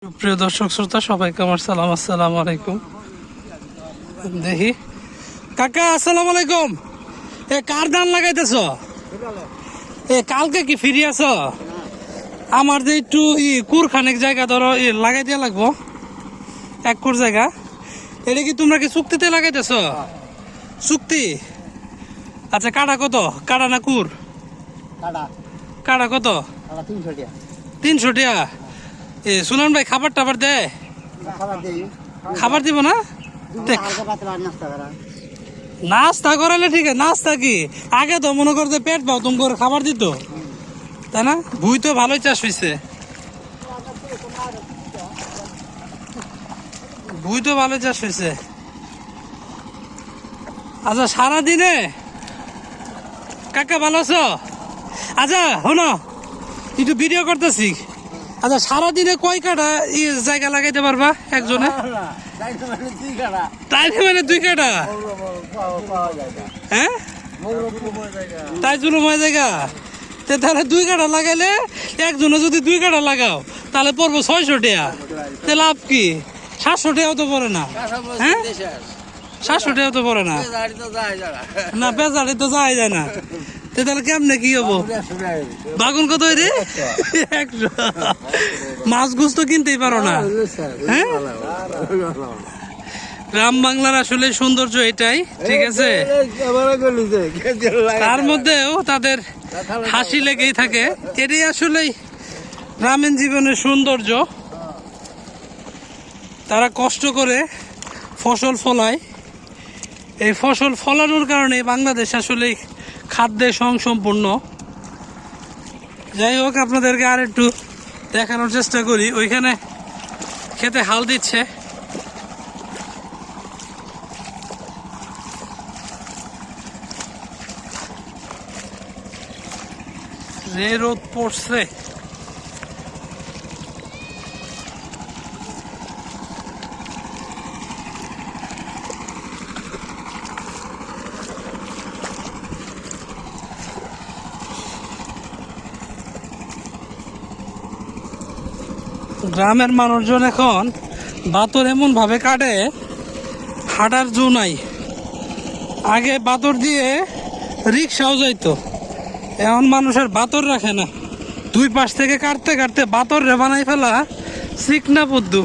প্রিয় দর্শক শ্রোতা সবাইকে আমার সালাম, আসসালামু আলাইকুম। দেখি কাকা, আসসালামু আলাইকুম। এ কার ধান লাগাইতেছ? এ কালকে কি ফিরি আছ? আমার যে একটু কুরখানেক জায়গা ধরো লাগাই দিয়া লাগবো, এক কুর জায়গা। এটা কি তোমরা কি চুক্তিতে লাগাইতেছ? চুক্তি। আচ্ছা, কাটা কত? কাটা না কুর? কাটা কত? 300 টাকা। এ সুনান ভাই খাবার টাবার দেয়? খাবার দিব না? নাস্তা করালে ঠিক আছে। নাস্তা কি আগে তো মনে করতে পেট পাও তুমি করে খাবার দিত, তাই না? ভুই তো ভালোই চাষ হয়েছে, ভুই তো ভালোই চাষ হয়েছে। আচ্ছা, সারাদিনে কাকা ভালো আছো? আচ্ছা শোনো, একটু ভিডিও করতেছি। আচ্ছা, সারাদিনে কয় কাটা জায়গা লাগাইতে পারবা একজনে? তাই মানে 2 কাটা? হ্যাঁ, তাই জুলুময় জায়গা। তাহলে 2 কাটা লাগাইলে একজনে যদি 2 কাটা লাগাও তাহলে পড়বো 600 টাকা। তে লাভ কি? 700 টাকাও তো পড়ে না। হ্যাঁ, 700 টাকাও তো পড়ে না। না, পেঁচাড়ি তো যাওয়া যায় না। তাহলে কেমনে কি হবো? বাগুন কত রে? 100। মাছ গুছ তো কিনতেই পারো না। হ্যাঁ, গ্রাম বাংলার আসলে সৌন্দর্য এটাই, ঠিক আছে। তার মধ্যেও তাদের হাসি লেগেই থাকে। এটাই আসলে গ্রামীণ জীবনের সৌন্দর্য। তারা কষ্ট করে ফসল ফলায়। এই ফসল ফলানোর কারণে বাংলাদেশ আসলে খাদ্যে স্বয়ংসম্পূর্ণ। যাই হোক, আপনাদেরকে আর একটু দেখানোর চেষ্টা করি। ওইখানে খেতে হাল দিচ্ছে। যে রোদ পড়ছে, গ্রামের মানুষজন এখন বাতর এমন ভাবে কাটে, হাঁটার জো নাই। আগে বাতর দিয়ে রিক্সাও যাইতো, এখন মানুষের বাতর রাখে না। 2 পাশ থেকে কাটতে কাটতে বাতর রে বানাই ফেলা চিকনা পদ্দু।